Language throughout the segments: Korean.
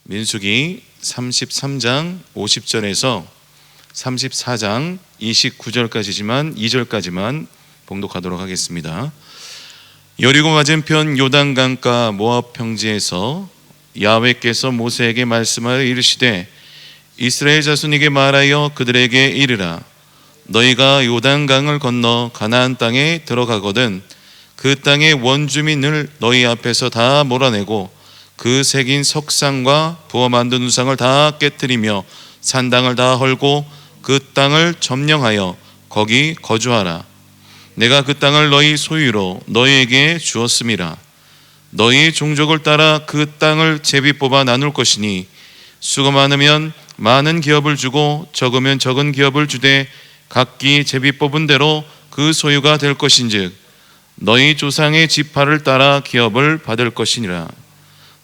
민수기 33장 50절에서 34장 29절까지지만 2절까지만 봉독하도록 하겠습니다. 여리고 맞은편 요단강가 모압 평지에서 야훼께서 모세에게 말씀하여 이르시되 이스라엘 자손에게 말하여 그들에게 이르라. 너희가 요단강을 건너 가나안 땅에 들어가거든 그 땅의 원주민을 너희 앞에서 다 몰아내고 그 새긴 석상과 부어 만든 우상을 다 깨뜨리며 산당을 다 헐고 그 땅을 점령하여 거기 거주하라. 내가 그 땅을 너희 소유로 너희에게 주었음이라. 너희 종족을 따라 그 땅을 제비 뽑아 나눌 것이니 수가 많으면 많은 기업을 주고 적으면 적은 기업을 주되 각기 제비 뽑은 대로 그 소유가 될 것인즉 너희 조상의 지파를 따라 기업을 받을 것이니라.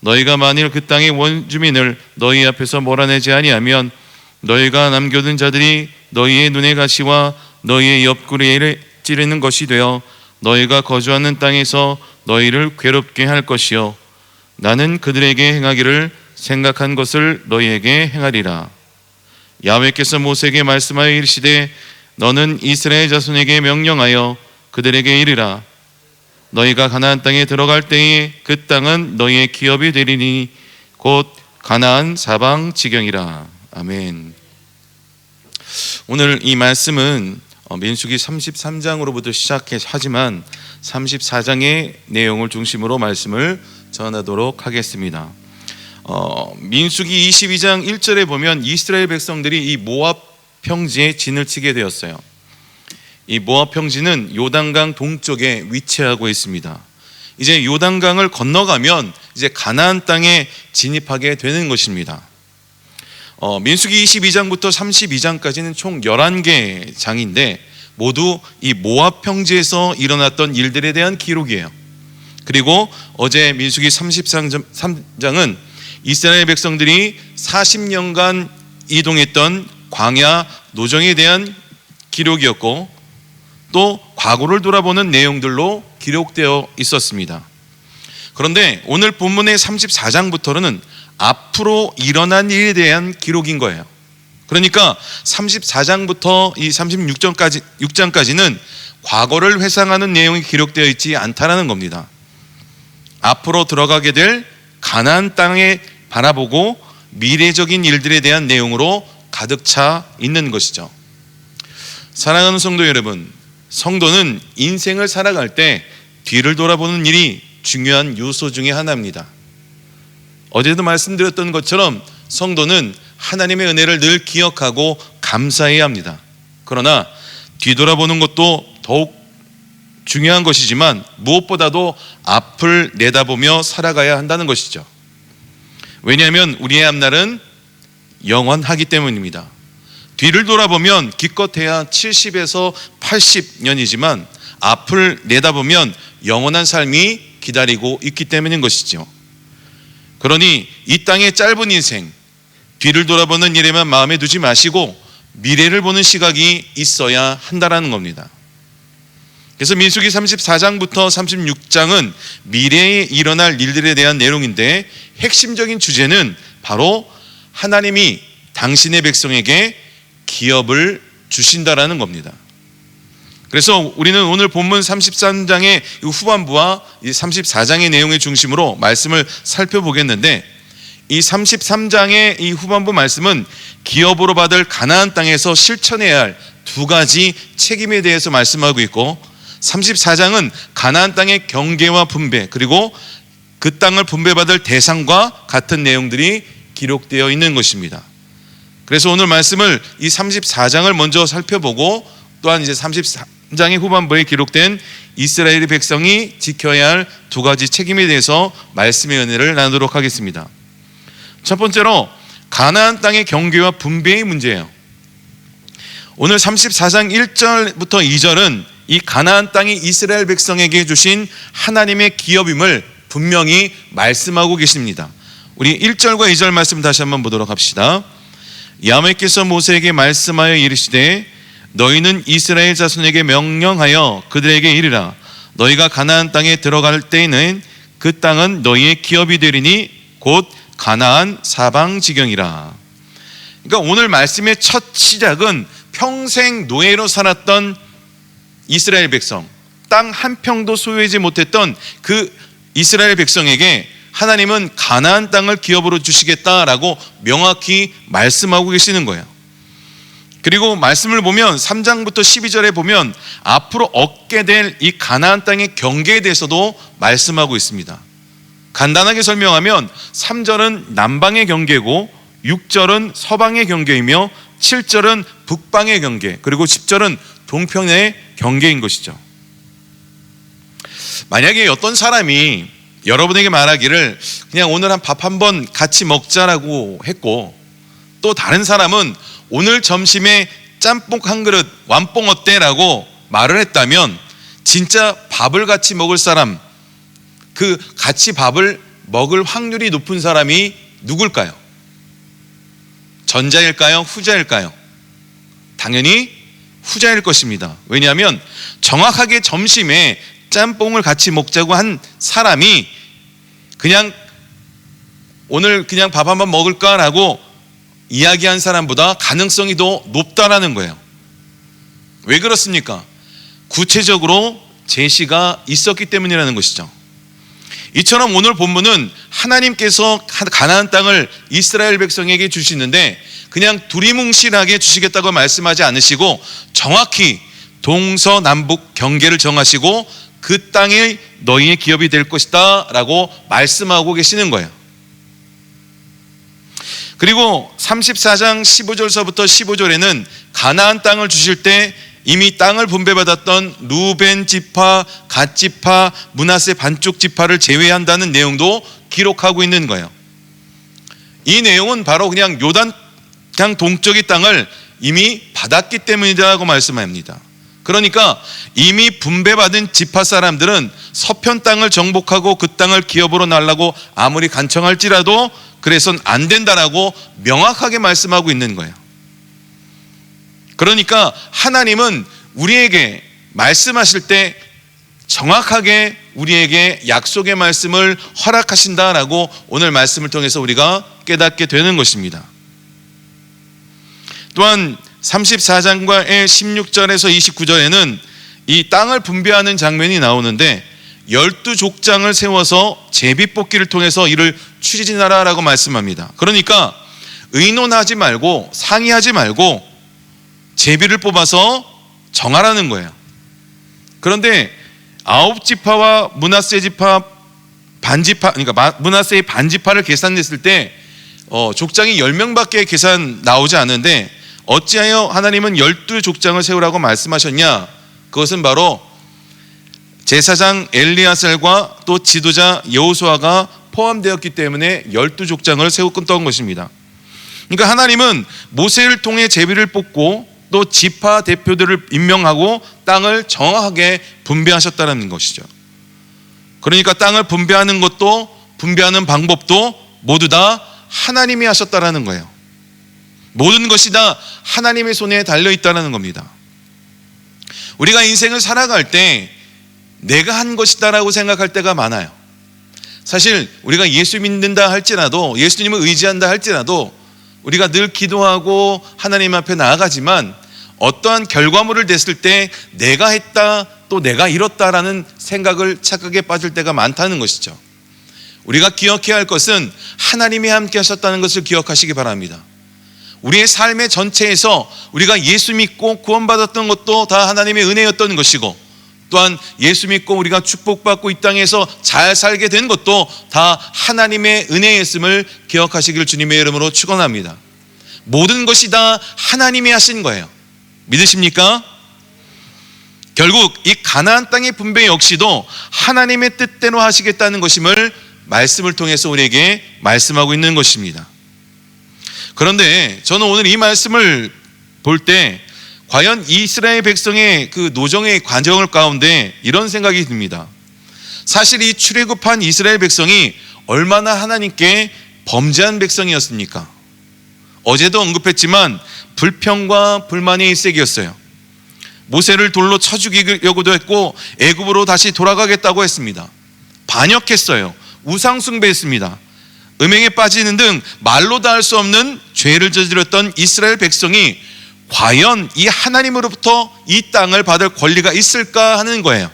너희가 만일 그 땅의 원주민을 너희 앞에서 몰아내지 아니하면 너희가 남겨둔 자들이 너희의 눈의 가시와 너희의 옆구리에 찌르는 것이 되어 너희가 거주하는 땅에서 너희를 괴롭게 할 것이요 나는 그들에게 행하기를 생각한 것을 너희에게 행하리라. 야훼께서 모세에게 말씀하여 이르시되 너는 이스라엘 자손에게 명령하여 그들에게 이르라. 너희가 가나안 땅에 들어갈 때에 그 땅은 너희의 기업이 되리니 곧 가나안 사방 지경이라. 아멘. 오늘 이 말씀은 민수기 33장으로부터 시작하지만 34장의 내용을 중심으로 말씀을 전하도록 하겠습니다. 민수기 22장 1절에 보면 이스라엘 백성들이 이 모압 평지에 진을 치게 되었어요. 이 모압 평지는 요단강 동쪽에 위치하고 있습니다. 이제 요단강을 건너가면 이제 가나안 땅에 진입하게 되는 것입니다. 민수기 22장부터 32장까지는 총 11개 장인데 모두 이 모압 평지에서 일어났던 일들에 대한 기록이에요. 그리고 어제 민수기 33장은 이스라엘 백성들이 40년간 이동했던 광야 노정에 대한 기록이었고 또 과거를 돌아보는 내용들로 기록되어 있었습니다. 그런데 오늘 본문의 34장부터는 앞으로 일어난 일에 대한 기록인 거예요. 그러니까 34장부터 이 36장까지는 과거를 회상하는 내용이 기록되어 있지 않다라는 겁니다. 앞으로 들어가게 될 가나안 땅에 바라보고 미래적인 일들에 대한 내용으로 가득 차 있는 것이죠. 사랑하는 성도 여러분, 성도는 인생을 살아갈 때 뒤를 돌아보는 일이 중요한 요소 중에 하나입니다. 어제도 말씀드렸던 것처럼 성도는 하나님의 은혜를 늘 기억하고 감사해야 합니다. 그러나 뒤돌아보는 것도 더욱 중요한 것이지만 무엇보다도 앞을 내다보며 살아가야 한다는 것이죠. 왜냐하면 우리의 앞날은 영원하기 때문입니다. 뒤를 돌아보면 기껏해야 70에서 80년이지만 앞을 내다보면 영원한 삶이 기다리고 있기 때문인 것이죠. 그러니 이 땅의 짧은 인생, 뒤를 돌아보는 일에만 마음에 두지 마시고 미래를 보는 시각이 있어야 한다는 겁니다. 그래서 민수기 34장부터 36장은 미래에 일어날 일들에 대한 내용인데 핵심적인 주제는 바로 하나님이 당신의 백성에게 기업을 주신다라는 겁니다. 그래서 우리는 오늘 본문 33장의 후반부와 이 34장의 내용의 중심으로 말씀을 살펴보겠는데 이 33장의 이 후반부 말씀은 기업으로 받을 가나안 땅에서 실천해야 할 두 가지 책임에 대해서 말씀하고 있고 34장은 가나안 땅의 경계와 분배 그리고 그 땅을 분배받을 대상과 같은 내용들이 기록되어 있는 것입니다. 그래서 오늘 말씀을 이 34장을 먼저 살펴보고 또한 이제 33장의 후반부에 기록된 이스라엘 백성이 지켜야 할 두 가지 책임에 대해서 말씀의 은혜를 나누도록 하겠습니다. 첫 번째로 가나안 땅의 경계와 분배의 문제예요. 오늘 34장 1절부터 2절은 이 가나안 땅이 이스라엘 백성에게 주신 하나님의 기업임을 분명히 말씀하고 계십니다. 우리 1절과 2절 말씀 다시 한번 보도록 합시다. 야훼께서 모세에게 말씀하여 이르시되 너희는 이스라엘 자손에게 명령하여 그들에게 이르라. 너희가 가나안 땅에 들어갈 때에는 그 땅은 너희의 기업이 되리니 곧 가나안 사방지경이라. 그러니까 오늘 말씀의 첫 시작은 평생 노예로 살았던 이스라엘 백성, 땅 한 평도 소유하지 못했던 그 이스라엘 백성에게 하나님은 가나안 땅을 기업으로 주시겠다라고 명확히 말씀하고 계시는 거예요. 그리고 말씀을 보면 3장부터 12절에 보면 앞으로 얻게 될 이 가나안 땅의 경계에 대해서도 말씀하고 있습니다. 간단하게 설명하면 3절은 남방의 경계고 6절은 서방의 경계이며 7절은 북방의 경계, 그리고 10절은 동편의 경계인 것이죠. 만약에 어떤 사람이 여러분에게 말하기를 그냥 오늘 밥 한번 같이 먹자라고 했고, 또 다른 사람은 오늘 점심에 짬뽕 한 그릇 완뽕 어때라고 말을 했다면 진짜 밥을 같이 먹을 사람, 그 같이 밥을 먹을 확률이 높은 사람이 누굴까요? 전자일까요? 후자일까요? 당연히 후자일 것입니다. 왜냐하면 정확하게 점심에 짬뽕을 같이 먹자고 한 사람이 그냥 오늘 그냥 밥 한번 먹을까라고 이야기한 사람보다 가능성이 더 높다라는 거예요. 왜 그렇습니까? 구체적으로 제시가 있었기 때문이라는 것이죠. 이처럼 오늘 본문은 하나님께서 가나안 땅을 이스라엘 백성에게 주시는데 그냥 두리뭉실하게 주시겠다고 말씀하지 않으시고 정확히 동서남북 경계를 정하시고 그 땅이 너희의 기업이 될 것이다 라고 말씀하고 계시는 거예요. 그리고 34장 15절서부터 15절에는 가나안 땅을 주실 때 이미 땅을 분배받았던 루벤 지파, 갓 지파, 므낫세 반쪽 지파를 제외한다는 내용도 기록하고 있는 거예요. 이 내용은 바로 그냥 요단강 동쪽의 땅을 이미 받았기 때문이라고 말씀합니다. 그러니까 이미 분배받은 지파 사람들은 서편 땅을 정복하고 그 땅을 기업으로 날라고 아무리 간청할지라도 그래서는 안 된다라고 명확하게 말씀하고 있는 거예요. 그러니까 하나님은 우리에게 말씀하실 때 정확하게 우리에게 약속의 말씀을 허락하신다라고 오늘 말씀을 통해서 우리가 깨닫게 되는 것입니다. 또한 34장과의 16절에서 29절에는 이 땅을 분배하는 장면이 나오는데 12족장을 세워서 제비뽑기를 통해서 이를 추진하라라고 말씀합니다. 그러니까 의논하지 말고 상의하지 말고 제비를 뽑아서 정하라는 거예요. 그런데 9지파와 므낫세 지파 반지파, 그러니까 므낫세의 반지파를 계산했을 때 족장이 10명밖에 계산 나오지 않는데 어찌하여 하나님은 12족장을 세우라고 말씀하셨냐? 그것은 바로 제사장 엘리야셀과 또 지도자 여호수아가 포함되었기 때문에 12족장을 세웠던 것입니다. 그러니까 하나님은 모세를 통해 제비를 뽑고 또 지파 대표들을 임명하고 땅을 정확하게 분배하셨다는 것이죠. 그러니까 땅을 분배하는 것도 분배하는 방법도 모두 다 하나님이 하셨다라는 거예요. 모든 것이 다 하나님의 손에 달려있다는 겁니다. 우리가 인생을 살아갈 때 내가 한 것이다라고 생각할 때가 많아요. 사실 우리가 예수 믿는다 할지라도, 예수님을 의지한다 할지라도 우리가 늘 기도하고 하나님 앞에 나아가지만 어떠한 결과물을 냈을 때 내가 했다, 또 내가 이뤘다라는 생각을 착각에 빠질 때가 많다는 것이죠. 우리가 기억해야 할 것은 하나님이 함께 하셨다는 것을 기억하시기 바랍니다. 우리의 삶의 전체에서 우리가 예수 믿고 구원받았던 것도 다 하나님의 은혜였던 것이고, 또한 예수 믿고 우리가 축복받고 이 땅에서 잘 살게 된 것도 다 하나님의 은혜였음을 기억하시길 주님의 이름으로 축원합니다. 모든 것이 다 하나님이 하신 거예요. 믿으십니까? 결국 이 가나안 땅의 분배 역시도 하나님의 뜻대로 하시겠다는 것임을 말씀을 통해서 우리에게 말씀하고 있는 것입니다. 그런데 저는 오늘 이 말씀을 볼 때 과연 이스라엘 백성의 그 노정의 과정 가운데 이런 생각이 듭니다. 사실 이 출애굽한 이스라엘 백성이 얼마나 하나님께 범죄한 백성이었습니까? 어제도 언급했지만 불평과 불만이 일색이었어요. 모세를 돌로 쳐 죽이려고도 했고 애굽으로 다시 돌아가겠다고 했습니다. 반역했어요. 우상 숭배했습니다. 음행에 빠지는 등 말로 다 할 수 없는 죄를 저질렀던 이스라엘 백성이 과연 이 하나님으로부터 이 땅을 받을 권리가 있을까 하는 거예요.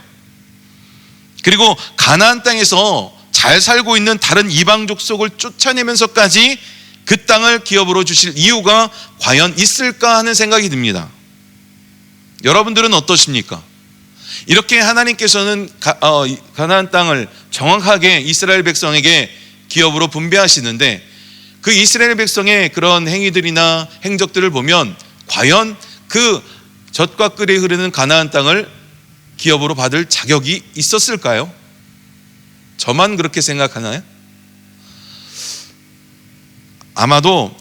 그리고 가나안 땅에서 잘 살고 있는 다른 이방 족속을 쫓아내면서까지 그 땅을 기업으로 주실 이유가 과연 있을까 하는 생각이 듭니다. 여러분들은 어떠십니까? 이렇게 하나님께서는 가나안 땅을 정확하게 이스라엘 백성에게 기업으로 분배하시는데 그 이스라엘 백성의 그런 행위들이나 행적들을 보면 과연 그 젖과 꿀이 흐르는 가나안 땅을 기업으로 받을 자격이 있었을까요? 저만 그렇게 생각하나요? 아마도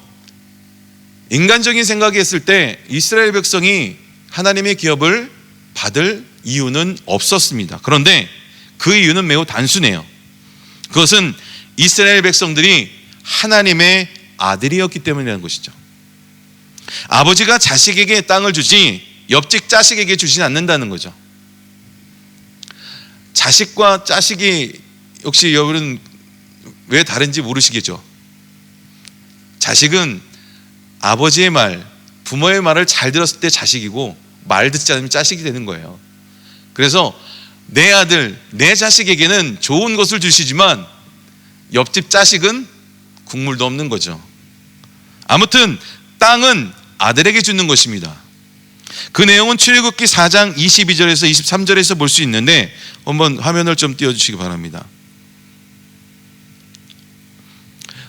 인간적인 생각이 했을 때 이스라엘 백성이 하나님의 기업을 받을 이유는 없었습니다. 그런데 그 이유는 매우 단순해요. 그것은 이스라엘 백성들이 하나님의 아들이었기 때문이라는 것이죠. 아버지가 자식에게 땅을 주지 옆집 자식에게 주진 않는다는 거죠. 자식과 자식이 역시 여러분 왜 다른지 모르시겠죠. 자식은 아버지의 말, 부모의 말을 잘 들었을 때 자식이고 말 듣지 않으면 자식이 되는 거예요. 그래서 내 아들, 내 자식에게는 좋은 것을 주시지만 옆집 자식은 국물도 없는 거죠. 아무튼 땅은 아들에게 주는 것입니다. 그 내용은 출애굽기 4장 22절에서 23절에서 볼 수 있는데 한번 화면을 좀 띄워주시기 바랍니다.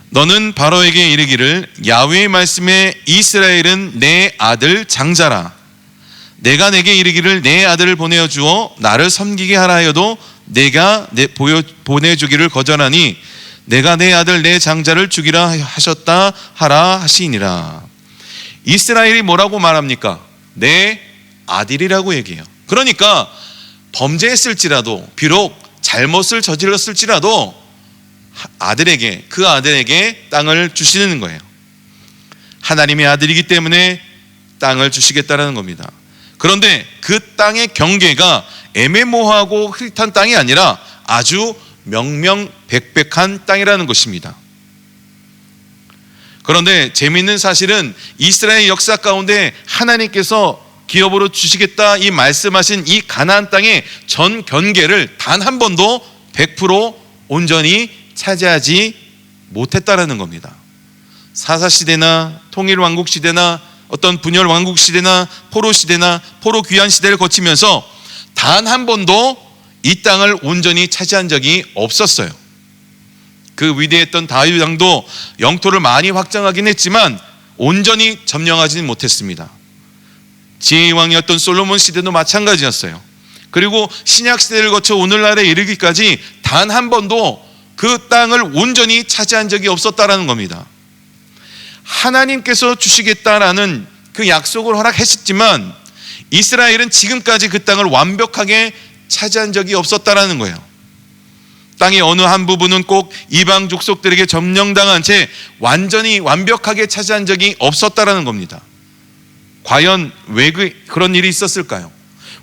너는 바로에게 이르기를 야훼의 말씀에 이스라엘은 내 아들 장자라. 내가 내게 이르기를 내 아들을 보내어 주어 나를 섬기게 하라 하여도 내가 보내주기를 거절하니 내가 내 아들 내 장자를 죽이라 하셨다 하라 하시니라. 이스라엘이 뭐라고 말합니까? 내 아들이라고 얘기해요. 그러니까 범죄했을지라도 비록 잘못을 저질렀을지라도 아들에게, 그 아들에게 땅을 주시는 거예요. 하나님의 아들이기 때문에 땅을 주시겠다는 겁니다. 그런데 그 땅의 경계가 애매모호하고 흐릿한 땅이 아니라 아주 명명백백한 땅이라는 것입니다. 그런데 재미있는 사실은 이스라엘 역사 가운데 하나님께서 기업으로 주시겠다 이 말씀하신 이 가나안 땅의 전 경계를 단 한 번도 100% 온전히 차지하지 못했다라는 겁니다. 사사시대나 통일왕국시대나 어떤 분열왕국시대나 포로시대나 포로귀환시대를 거치면서 단 한 번도 이 땅을 온전히 차지한 적이 없었어요. 그 위대했던 다윗 왕도 영토를 많이 확장하긴 했지만 온전히 점령하지는 못했습니다. 지혜의 왕이었던 솔로몬 시대도 마찬가지였어요. 그리고 신약 시대를 거쳐 오늘날에 이르기까지 단 한 번도 그 땅을 온전히 차지한 적이 없었다라는 겁니다. 하나님께서 주시겠다라는 그 약속을 허락했었지만 이스라엘은 지금까지 그 땅을 완벽하게 차지한 적이 없었다라는 거예요. 땅의 어느 한 부분은 꼭 이방 족속들에게 점령당한 채 완전히 완벽하게 차지한 적이 없었다라는 겁니다. 과연 왜 그런 일이 있었을까요?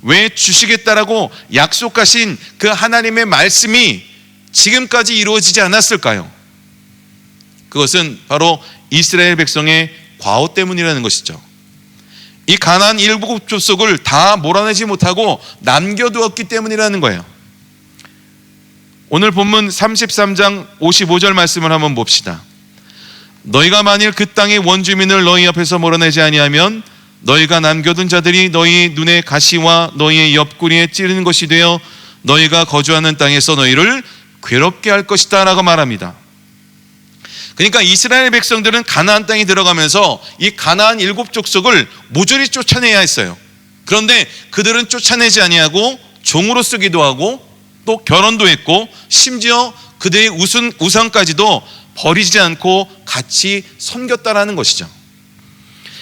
왜 주시겠다라고 약속하신 그 하나님의 말씀이 지금까지 이루어지지 않았을까요? 그것은 바로 이스라엘 백성의 과오 때문이라는 것이죠. 이 가나안 일곱 족속을 다 몰아내지 못하고 남겨두었기 때문이라는 거예요. 오늘 본문 33장 55절 말씀을 한번 봅시다. 너희가 만일 그 땅의 원주민을 너희 앞에서 몰아내지 아니하면 너희가 남겨둔 자들이 너희 눈의 가시와 너희의 옆구리에 찌르는 것이 되어 너희가 거주하는 땅에서 너희를 괴롭게 할 것이다 라고 말합니다. 그러니까 이스라엘 백성들은 가나안 땅에 들어가면서 이 가나안 일곱 족속을 모조리 쫓아내야 했어요. 그런데 그들은 쫓아내지 아니하고 종으로 쓰기도 하고 또 결혼도 했고 심지어 그들의 우상까지도 버리지 않고 같이 섬겼다라는 것이죠.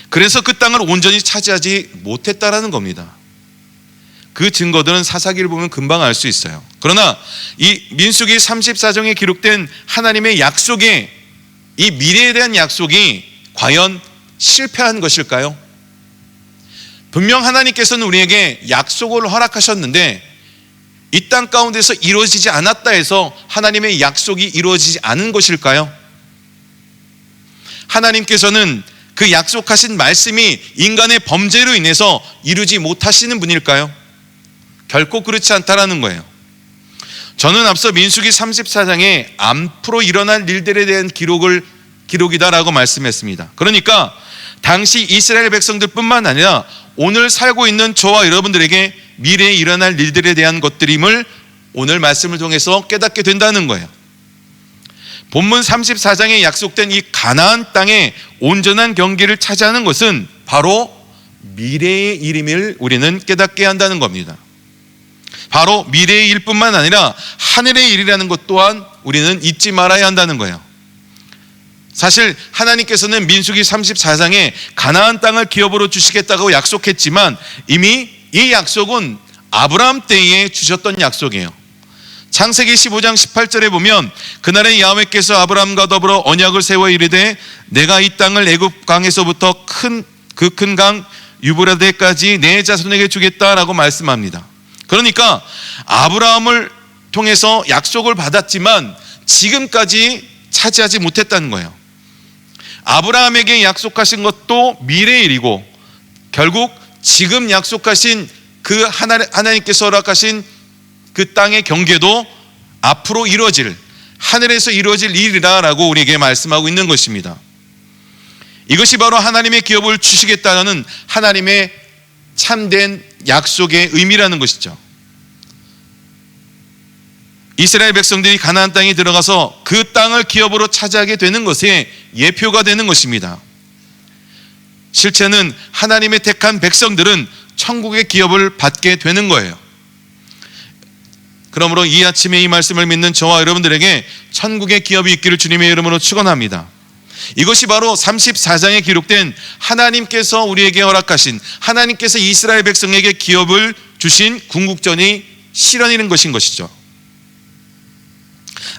그래서 그 땅을 온전히 차지하지 못했다라는 겁니다. 그 증거들은 사사기를 보면 금방 알 수 있어요. 그러나 이 민수기 34장에 기록된 하나님의 약속의 이 미래에 대한 약속이 과연 실패한 것일까요? 분명 하나님께서는 우리에게 약속을 허락하셨는데 이 땅 가운데서 이루어지지 않았다 해서 하나님의 약속이 이루어지지 않은 것일까요? 하나님께서는 그 약속하신 말씀이 인간의 범죄로 인해서 이루지 못하시는 분일까요? 결코 그렇지 않다라는 거예요. 저는 앞서 민수기 34장에 앞으로 일어날 일들에 대한 기록이다라고 말씀했습니다. 그러니까 당시 이스라엘 백성들뿐만 아니라 오늘 살고 있는 저와 여러분들에게 미래에 일어날 일들에 대한 것들임을 오늘 말씀을 통해서 깨닫게 된다는 거예요. 본문 34장에 약속된 이 가나안 땅의 온전한 경계를 차지하는 것은 바로 미래의 일임을 우리는 깨닫게 한다는 겁니다. 바로 미래의 일뿐만 아니라 하늘의 일이라는 것 또한 우리는 잊지 말아야 한다는 거예요. 사실 하나님께서는 민수기 34장에 가나안 땅을 기업으로 주시겠다고 약속했지만 이미 이 약속은 아브라함 때에 주셨던 약속이에요. 창세기 15장 18절에 보면 그날에 야훼께서 아브라함과 더불어 언약을 세워 이르되 내가 이 땅을 애굽 강에서부터 큰 강 유브라데까지 내 자손에게 주겠다라고 말씀합니다. 그러니까 아브라함을 통해서 약속을 받았지만 지금까지 차지하지 못했다는 거예요. 아브라함에게 약속하신 것도 미래의 일이고 결국 지금 약속하신 그 하나님께서 허락하신 그 땅의 경계도 앞으로 이루어질, 하늘에서 이루어질 일이라고 우리에게 말씀하고 있는 것입니다. 이것이 바로 하나님의 기업을 주시겠다는 하나님의 참된 약속의 의미라는 것이죠. 이스라엘 백성들이 가나안 땅에 들어가서 그 땅을 기업으로 차지하게 되는 것에 예표가 되는 것입니다. 실체는 하나님의 택한 백성들은 천국의 기업을 받게 되는 거예요. 그러므로 이 아침에 이 말씀을 믿는 저와 여러분들에게 천국의 기업이 있기를 주님의 이름으로 축원합니다. 이것이 바로 34장에 기록된 하나님께서 우리에게 허락하신, 하나님께서 이스라엘 백성에게 기업을 주신 궁극전이 실현이는 것인 것이죠.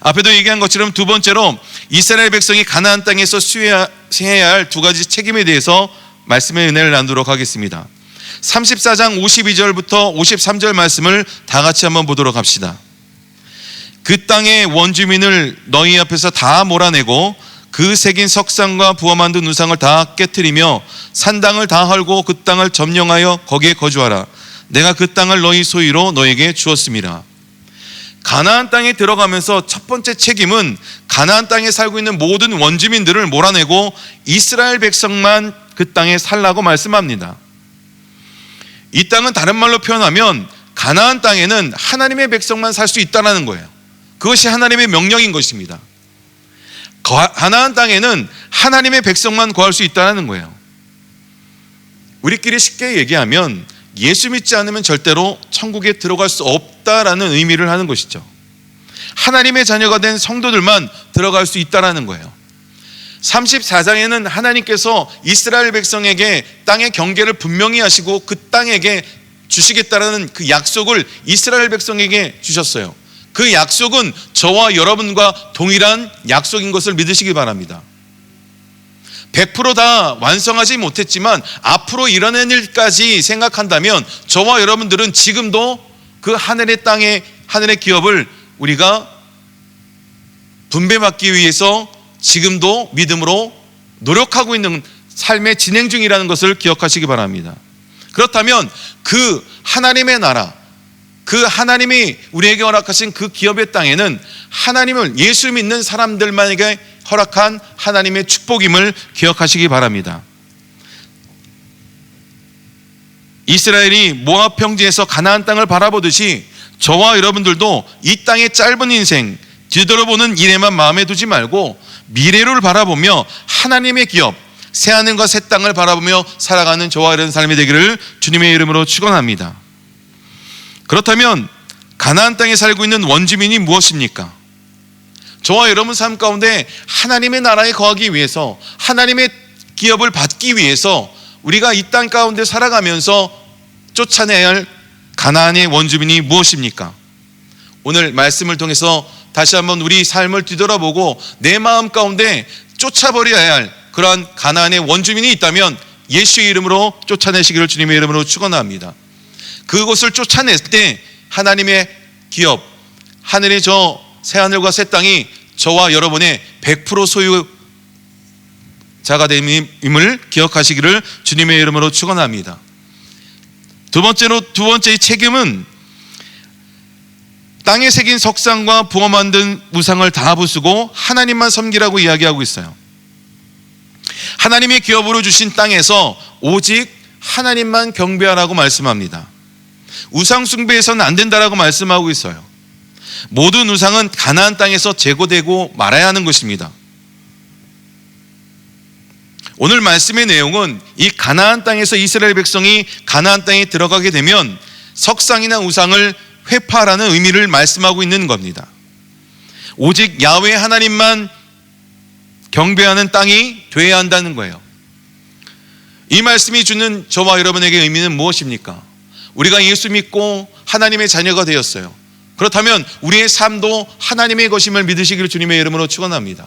앞에도 얘기한 것처럼 두 번째로 이스라엘 백성이 가나안 땅에서 수행해야 할 두 가지 책임에 대해서 말씀의 은혜를 나누도록 하겠습니다. 34장 52절부터 53절 말씀을 다 같이 한번 보도록 합시다. 그 땅의 원주민을 너희 앞에서 다 몰아내고 그 새긴 석상과 부어 만든 우상을 다 깨트리며 산당을 다 헐고 그 땅을 점령하여 거기에 거주하라. 내가 그 땅을 너희 소유로 너에게 주었습니다. 가나안 땅에 들어가면서 첫 번째 책임은 가나안 땅에 살고 있는 모든 원주민들을 몰아내고 이스라엘 백성만 그 땅에 살라고 말씀합니다. 이 땅은 다른 말로 표현하면 가나안 땅에는 하나님의 백성만 살 수 있다는 거예요. 그것이 하나님의 명령인 것입니다. 가나안 땅에는 하나님의 백성만 거할 수 있다는 거예요. 우리끼리 쉽게 얘기하면 예수 믿지 않으면 절대로 천국에 들어갈 수 없다라는 의미를 하는 것이죠. 하나님의 자녀가 된 성도들만 들어갈 수 있다는 거예요. 34장에는 하나님께서 이스라엘 백성에게 땅의 경계를 분명히 하시고 그 땅에게 주시겠다라는 그 약속을 이스라엘 백성에게 주셨어요. 그 약속은 저와 여러분과 동일한 약속인 것을 믿으시기 바랍니다. 100% 다 완성하지 못했지만 앞으로 일어날 일까지 생각한다면 저와 여러분들은 지금도 그 하늘의 땅의 하늘의 기업을 우리가 분배받기 위해서 지금도 믿음으로 노력하고 있는 삶의 진행 중이라는 것을 기억하시기 바랍니다. 그렇다면 그 하나님의 나라, 그 하나님이 우리에게 허락하신 그 기업의 땅에는 하나님을 예수 믿는 사람들만에게 허락한 하나님의 축복임을 기억하시기 바랍니다. 이스라엘이 모압 평지에서 가나안 땅을 바라보듯이 저와 여러분들도 이 땅의 짧은 인생 뒤돌아보는 일에만 마음에 두지 말고 미래를 바라보며 하나님의 기업, 새하늘과 새 땅을 바라보며 살아가는 저와 이런 삶이 되기를 주님의 이름으로 축원합니다. 그렇다면 가나안 땅에 살고 있는 원주민이 무엇입니까? 저와 여러분 삶 가운데 하나님의 나라에 거하기 위해서, 하나님의 기업을 받기 위해서 우리가 이 땅 가운데 살아가면서 쫓아내야 할 가나안의 원주민이 무엇입니까? 오늘 말씀을 통해서 다시 한번 우리 삶을 뒤돌아보고 내 마음 가운데 쫓아버려야 할 그러한 가나안의 원주민이 있다면 예수의 이름으로 쫓아내시기를 주님의 이름으로 축원합니다. 그곳을 쫓아낼 때 하나님의 기업, 하늘의 저 새하늘과 새 땅이 저와 여러분의 100% 소유 자가 됨임을 기억하시기를 주님의 이름으로 축원합니다. 두 번째 책임은 땅에 새긴 석상과 부어 만든 우상을 다 부수고 하나님만 섬기라고 이야기하고 있어요. 하나님의 기업으로 주신 땅에서 오직 하나님만 경배하라고 말씀합니다. 우상 숭배해서는 안 된다라고 말씀하고 있어요. 모든 우상은 가나안 땅에서 제거되고 말아야 하는 것입니다. 오늘 말씀의 내용은 이 가나안 땅에서 이스라엘 백성이 가나안 땅에 들어가게 되면 석상이나 우상을 회파하라는 의미를 말씀하고 있는 겁니다. 오직 야훼 하나님만 경배하는 땅이 되어야 한다는 거예요. 이 말씀이 주는 저와 여러분에게 의미는 무엇입니까? 우리가 예수 믿고 하나님의 자녀가 되었어요. 그렇다면 우리의 삶도 하나님의 것임을 믿으시기를 주님의 이름으로 축원합니다.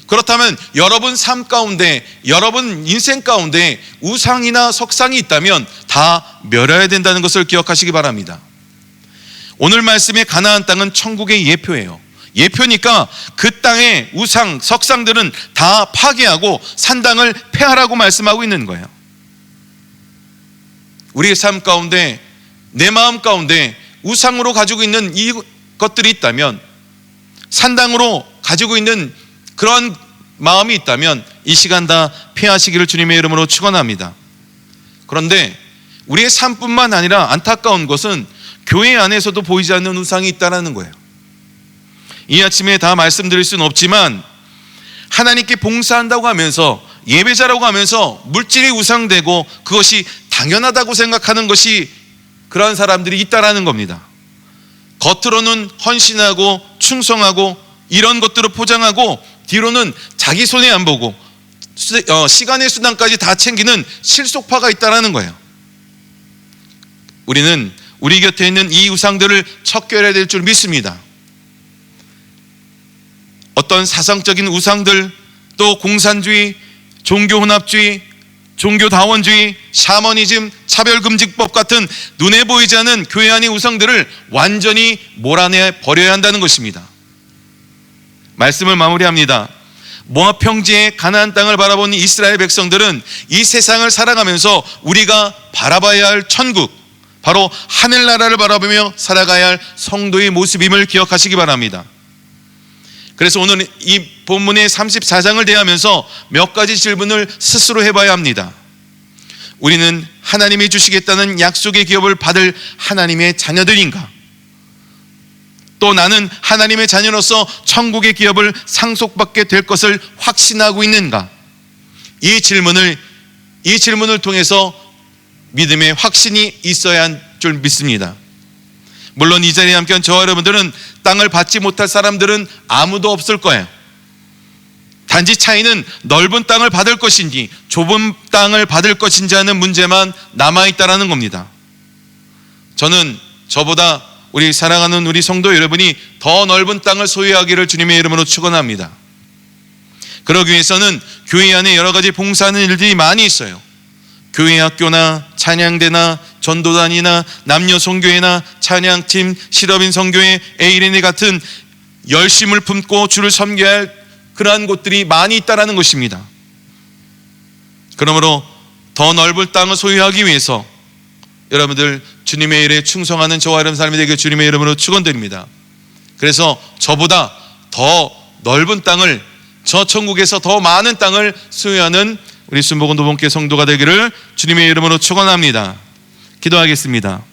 그렇다면 여러분 삶 가운데, 여러분 인생 가운데 우상이나 석상이 있다면 다 멸해야 된다는 것을 기억하시기 바랍니다. 오늘 말씀의 가나안 땅은 천국의 예표예요. 예표니까 그 땅의 우상, 석상들은 다 파괴하고 산당을 폐하라고 말씀하고 있는 거예요. 우리의 삶 가운데, 내 마음 가운데 우상으로 가지고 있는 이 것들이 있다면, 산당으로 가지고 있는 그런 마음이 있다면 이 시간 다 폐하시기를 주님의 이름으로 축원합니다. 그런데 우리의 삶뿐만 아니라 안타까운 것은 교회 안에서도 보이지 않는 우상이 있다는 거예요. 이 아침에 다 말씀드릴 수는 없지만 하나님께 봉사한다고 하면서, 예배자라고 하면서 물질이 우상되고 그것이 당연하다고 생각하는 것이, 그런 사람들이 있다라는 겁니다. 겉으로는 헌신하고 충성하고 이런 것들을 포장하고 뒤로는 자기 손에 안 보고 시간의 수단까지 다 챙기는 실속파가 있다라는 거예요. 우리는 우리 곁에 있는 이 우상들을 척결해야 될 줄 믿습니다. 어떤 사상적인 우상들, 또 공산주의, 종교혼합주의, 종교다원주의, 샤머니즘, 차별금지법 같은 눈에 보이지 않는 교회 안의 우상들을 완전히 몰아내 버려야 한다는 것입니다. 말씀을 마무리합니다. 모압 평지의 가나안 땅을 바라본 이스라엘 백성들은 이 세상을 살아가면서 우리가 바라봐야 할 천국, 바로 하늘나라를 바라보며 살아가야 할 성도의 모습임을 기억하시기 바랍니다. 그래서 오늘 이 본문의 34장을 대하면서 몇 가지 질문을 스스로 해봐야 합니다. 우리는 하나님이 주시겠다는 약속의 기업을 받을 하나님의 자녀들인가? 또 나는 하나님의 자녀로서 천국의 기업을 상속받게 될 것을 확신하고 있는가? 이 질문을 통해서 믿음의 확신이 있어야 할 줄 믿습니다. 물론 이 자리에 함께한 저와 여러분들은 땅을 받지 못할 사람들은 아무도 없을 거예요. 단지 차이는 넓은 땅을 받을 것인지 좁은 땅을 받을 것인지 하는 문제만 남아있다라는 겁니다. 저는 저보다 우리 사랑하는 우리 성도 여러분이 더 넓은 땅을 소유하기를 주님의 이름으로 축원합니다. 그러기 위해서는 교회 안에 여러 가지 봉사하는 일들이 많이 있어요. 교회 학교나 찬양대나 전도단이나 남녀 선교회나 찬양팀, 실업인 선교회, 에이레네 같은 열심을 품고 주를 섬겨야 할 그러한 곳들이 많이 있다라는 것입니다. 그러므로 더 넓은 땅을 소유하기 위해서 여러분들 주님의 일에 충성하는 저와 여러분 삶이 되게 주님의 이름으로 축원드립니다. 그래서 저보다 더 넓은 땅을, 저 천국에서 더 많은 땅을 소유하는 우리 순복음 도봉교회 성도가 되기를 주님의 이름으로 축원합니다. 기도하겠습니다.